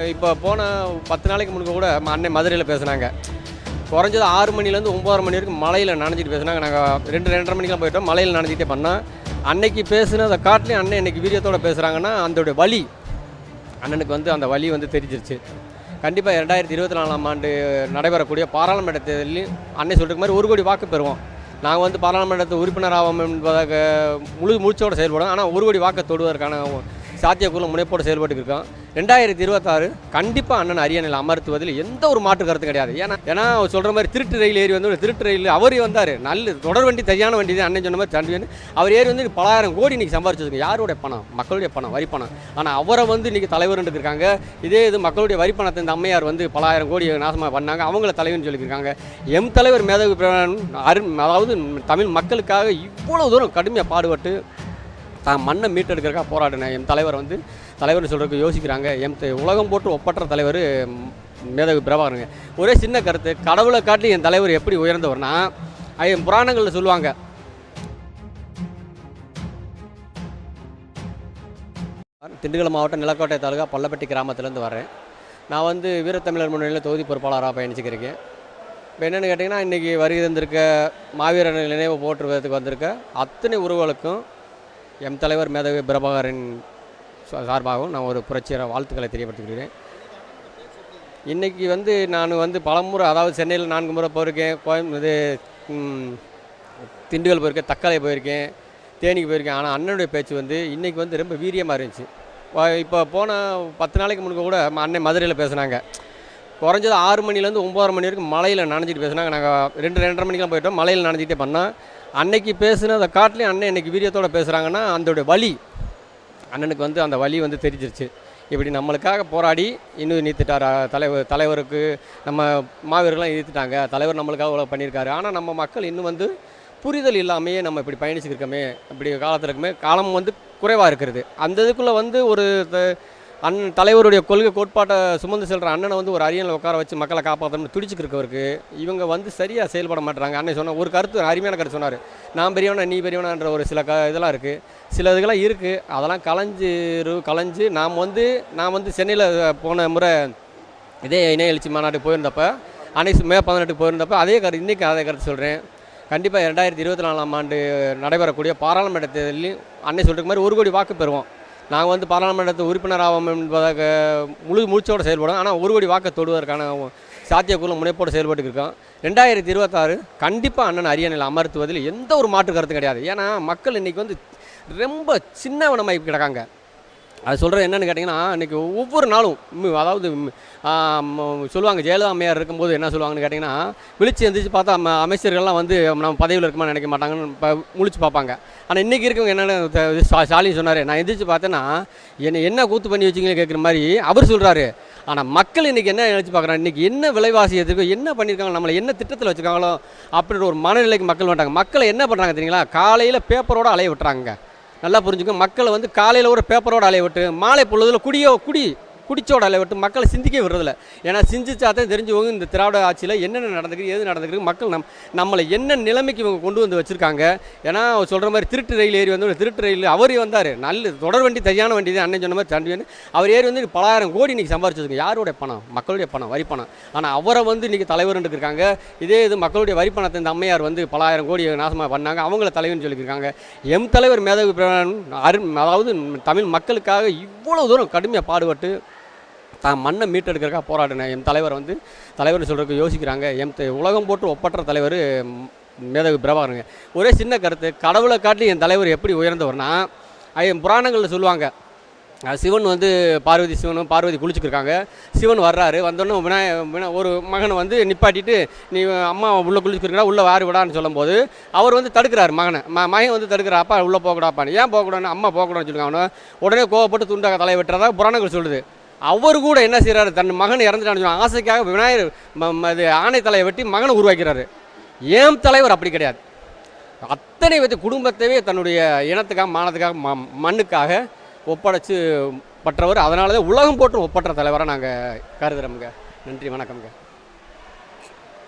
இப்போ போன 10 நாளைக்கு முன்பு கூட அன்னை மதுரையில் பேசுனாங்க. குறைஞ்சது 6 மணிலேருந்து 9 மணி வரைக்கும் மழையில் நனைஞ்சிட்டு பேசுனாங்க. நாங்கள் 2-2:30 மணிக்கெலாம் போயிட்டோம். மழையில் நனைஞ்சிட்டே பண்ணோம். அன்னைக்கு பேசுனதை காட்டிலையும் அண்ணன் இன்றைக்கி வீரியத்தோடு பேசுகிறாங்கன்னா அதோடைய வலி அண்ணனுக்கு வந்து அந்த வலி வந்து தெரிஞ்சிருச்சு. கண்டிப்பாக 2024ஆம் ஆண்டு நடைபெறக்கூடிய பாராளுமன்ற தேர்தலில் அன்னை சொல்கிற மாதிரி 1 கோடி வாக்கு பெறுவோம். நாங்கள் வந்து பாராளுமன்றத்தை உறுப்பினராகும் என்பதாக மூச்சோடு செயல்படும். ஆனால் 1 கோடி வாக்கை தொடுவதற்கான சாத்தியக்குள்ள முனைப்போடு செயல்பட்டு இருக்கோம். 2026 கண்டிப்பாக அண்ணன் அரியணையில் அமர்த்துவதில் எந்த ஒரு மாற்று கருத்து கிடையாது. ஏன்னா சொல்கிற மாதிரி திருட்டு ரயில் ஏறி வந்து திருட்டு ரயில் அவர் வந்தார். நல்ல தொடர் வண்டி சரியான வண்டி தான் அண்ணன் சொன்ன மாதிரி தண்டி வந்து அவர் ஏறி வந்து பலாயிரம் கோடி இன்றைக்கி சம்பாரிச்சிருக்கு. யாருடைய பணம்? மக்களுடைய பணம், வரி பணம். ஆனால் அவரை வந்து இன்றைக்கி தலைவர்னு இருக்காங்க. இதே இது மக்களுடைய வரி பணத்தை இந்த அம்மையார் வந்து பலாயிரம் கோடி நாசமாக பண்ணாங்க. அவங்கள தலைவர்னு சொல்லியிருக்காங்க. எம் தலைவர் மேதகு அதாவது தமிழ் மக்களுக்காக இவ்வளோ தூரம் கடுமையாக பாடுபட்டு தான் மண்ணை மீட்டெடுக்கிறக்காக போராடினேன். எம் தலைவர் வந்து தலைவர்னு சொல்கிறதுக்கு யோசிக்கிறாங்க. உலகம் போட்டு ஒப்பற்ற தலைவர் மேதகு பிரபாகரனுங்க. ஒரே சின்ன கருத்து, கடவுளை காட்டி என் தலைவர் எப்படி உயர்ந்தவர்னா புராணங்களில் சொல்லுவாங்க. திண்டுக்கல் மாவட்டம் நிலக்கோட்டை தாலுகா பள்ளப்பட்டி கிராமத்துலேருந்து வரேன். நான் வந்து வீரத்தமிழர் முன்னணியில் தொகுதி பொறுப்பாளராக பயணிச்சுக்கிறேன். இப்போ என்னென்னு கேட்டிங்கன்னா, இன்றைக்கி வருகை தந்திருக்க மாவீரர் நினைவு போற்றுவதற்கு வந்திருக்க அத்தனை உறவுகளுக்கும் எம் தலைவர் மேதகு பிரபாகரன் சார்பாகவும் நான் ஒரு புரட்சிகர வாழ்த்துக்களை தெரியப்படுத்திக்கிறேன். இன்றைக்கி வந்து நான் வந்து பலமுறை, அதாவது சென்னையில் 4 முறை போயிருக்கேன், திண்டுக்கல் போயிருக்கேன், தக்காளி போயிருக்கேன், தேனிக்கு போயிருக்கேன். ஆனால் அண்ணனுடைய பேச்சு வந்து இன்றைக்கி வந்து ரொம்ப வீரியமாக இருந்துச்சு. இப்போ போன 10 நாளைக்கு முன்பு கூட அன்னை மதுரையில் பேசுனாங்க. குறைஞ்சது 6 மணிலேருந்து 9 மணி வரைக்கும் மழையில் நனைஞ்சிட்டு பேசுனாங்க. நாங்கள் 2-2:30 மணிக்கெலாம் போயிட்டோம். மழையில் நனைஞ்சிட்டே பண்ணோம். அன்னைக்கு பேசுனதை காட்டிலையும் அண்ணன் இன்றைக்கி வீரியத்தோடு பேசுகிறாங்கன்னா அதோடைய வலி அண்ணனுக்கு வந்து அந்த வலி வந்து தெரிஞ்சிருச்சு. இப்படி நம்மளுக்காக போராடி இன்னும் நீத்துட்டார் தலைவருக்கு. நம்ம மாவீரர்கள்லாம் நீத்துட்டாங்க. தலைவர் நம்மளுக்காக இவ்வளோ பண்ணியிருக்காரு. ஆனால் நம்ம மக்கள் இன்னும் வந்து புரிதல் இல்லாமையே நம்ம இப்படி பயணிச்சுருக்கோமே, இப்படி காலத்தில் இருக்குமே, காலம் வந்து குறைவாக இருக்கிறது. அந்த இதுக்குள்ளே வந்து ஒரு அண்ணன் தலைவருடைய கொள்கை கோட்பாட்டை சுமந்து செல்கிற அண்ணனை வந்து ஒரு அரியணையில் உட்கார வச்சு மக்களை காப்பாற்றணும்னு துடிச்சுக்கிறவருக்கு இவங்க வந்து சரியாக செயல்பட மாட்டுறாங்க. அண்ணன் சொன்ன ஒரு கருத்து, அருமையான கருத்து சொன்னார். நான் பெரியவனா நீ பெரியவனான்ற ஒரு சில இதெல்லாம் இருக்குது, சில இதுகளாம் இருக்குது. அதெல்லாம் கலைஞ்சு நான் வந்து சென்னையில் போன முறை இதே இணைய எழுச்சி மாநாட்டு போயிருந்தப்போ, அன்னைக்கு மே 18 போயிருந்தப்போ அதே கருத்து, இன்றைக்கி அதே கருத்து சொல்கிறேன். கண்டிப்பாக 2024ஆம் ஆண்டு நடைபெறக்கூடிய பாராளுமன்ற தேர்தலில் அன்னை சொல்கிற மாதிரி 1 கோடி வாக்கு பெறுவோம். நாங்கள் வந்து பாராளுமன்றத்தை உறுப்பினராகும் என்பதாக மூச்சோடு செயல்படும். ஆனால் 1 கோடி வாக்கை தொடுவதற்கான சாத்தியக்குள்ள முனைப்போடு செயல்பட்டு இருக்கோம். 2026 கண்டிப்பாக அண்ணன் அரியணையில் அமர்த்துவதில் எந்த ஒரு மாற்று கருத்து கிடையாது. ஏன்னா மக்கள் இன்றைக்கி வந்து ரொம்ப சின்னவனமாகி கிடக்காங்க. அது சொல்கிறது என்னென்னு கேட்டிங்கன்னா, இன்றைக்கி ஒவ்வொரு நாளும் அதாவது சொல்லுவாங்க, ஜெயலலிதா அம்மையார் இருக்கும்போது என்ன சொல்லுவாங்கன்னு கேட்டிங்கன்னா, விழிச்சு எந்திரிச்சு பார்த்தா அமைச்சர்கள்லாம் வந்து நம்ம பதவியில் இருக்குமா நினைக்க மாட்டாங்கன்னு முழிச்சு பார்ப்பாங்க. ஆனால் இன்றைக்கி இருக்கவங்க என்னென்னு ஸ்டாலின் சொன்னார். நான் எந்திரிச்சு பார்த்தேன்னா என்ன கூத்து பண்ணி வச்சிங்களே கேட்குற மாதிரி அவர் சொல்கிறாரு. ஆனால் மக்கள் இன்றைக்கி என்ன நினச்சி பார்க்குறாங்க, இன்றைக்கி என்ன விலைவாசி எதிர்க்கோ, என்ன பண்ணியிருக்காங்க, நம்மளை என்ன திட்டத்தில் வச்சுருக்காங்களோ அப்படின்ற ஒரு மனநிலைக்கு மக்கள் வந்துட்டாங்க. மக்களை என்ன பண்ணுறாங்க தெரியுங்களா, காலையில் பேப்பரோடு அலைய விட்டுறாங்க. நல்லா புரிஞ்சுக்கோங்க. மக்களை வந்து காலையில் ஒரு பேப்பரோடு அலைய விட்டு மாலை பொழுதில் குடிச்சோட அலைய விட்டு மக்களை சிந்திக்க விடுறதில்ல. ஏன்னா சிந்திச்சாதான் தெரிஞ்சுவங்க இந்த திராவிட ஆட்சியில் என்னென்ன நடந்துக்குது, எது நடந்துக்குது, மக்கள் நம்மளை என்ன நிலைமைக்கு இவங்க கொண்டு வந்து வச்சுருக்காங்க. ஏன்னா சொல்கிற மாதிரி திருட்டு ரயில் ஏறி வந்து திருட்டு ரயில் அவர் வந்தார். நல்ல தொடர் வண்டி சரியான வண்டி தான் அண்ணன் சொன்ன மாதிரி தண்டி வந்து அவர் ஏறி வந்து பலாயிரம் கோடி இன்றைக்கி சம்பாரிச்சிருக்கு. யாருடைய பணம்? மக்களுடைய பணம், வரி பணம். ஆனால் அவரை வந்து இன்றைக்கி தலைவர்னு இருக்காங்க. இதே இது மக்களுடைய வரி பணத்தை இந்த அம்மையார் வந்து பலாயிரம் கோடி நாசமாக பண்ணாங்க. அவங்கள தலைவர்னு சொல்லியிருக்காங்க. எம் தலைவர் மேதகு அதாவது தமிழ் மக்களுக்காக இவ்வளோ தூரம் கடுமையாக பாடுபட்டு தான் மண்ணை மீட்டெடுக்கிறக்காக போராடினேன். எம் தலைவர் வந்து தலைவர்னு சொல்கிறதுக்கு யோசிக்கிறாங்க. உலகம் போட்டு ஒப்பற்ற தலைவர் மேதகு பிரபாகரனுங்க. ஒரே சின்ன கருத்து, கடவுளை காட்டி என் தலைவர் எப்படி உயர்ந்தவர்னா புராணங்களில் சொல்லுவாங்க. சிவன் வந்து பார்வதி குளிச்சுக்கிருக்காங்க. சிவன் வர்றாரு. வந்தோடனே ஒரு மகனை வந்து நிப்பாட்டிட்டு நீ அம்மா உள்ளே குளிச்சுக்கிறா, உள்ளே வாரி விடான்னு சொல்லும்போது அவர் வந்து தடுக்கிறார் மகனை. மகன் வந்து தடுக்கிறார். அப்பா உள்ளே போகக்கூடாப்பான்னு. ஏன் போகக்கூடாதுன்னு அம்மா போகக்கூடாதுன்னு சொல்லுவாங்க. உடனே கோவப்பட்டு துண்டாக தலையை வெட்டுறதா புராணங்கள் சொல்லுது. அவர் கூட என்ன செய்கிறாரு, தன் மகன் இறந்துட்டான்னு ஆசைக்காக விநாயகர் ஆணை தலையை வெட்டி மகனை உருவாக்கிறாரு. ஏன் தலைவர் அப்படி கிடையாது. அத்தனை வச்சு குடும்பத்தையே தன்னுடைய இனத்துக்காக, மானத்துக்காக, மண்ணுக்காக ஒப்படைச்சு பற்றவர். அதனால தான் உலகம் போட்டு ஒப்பற்ற தலைவராக நாங்கள் கருதுகிறோமுங்க. நன்றி, வணக்கம்ங்க.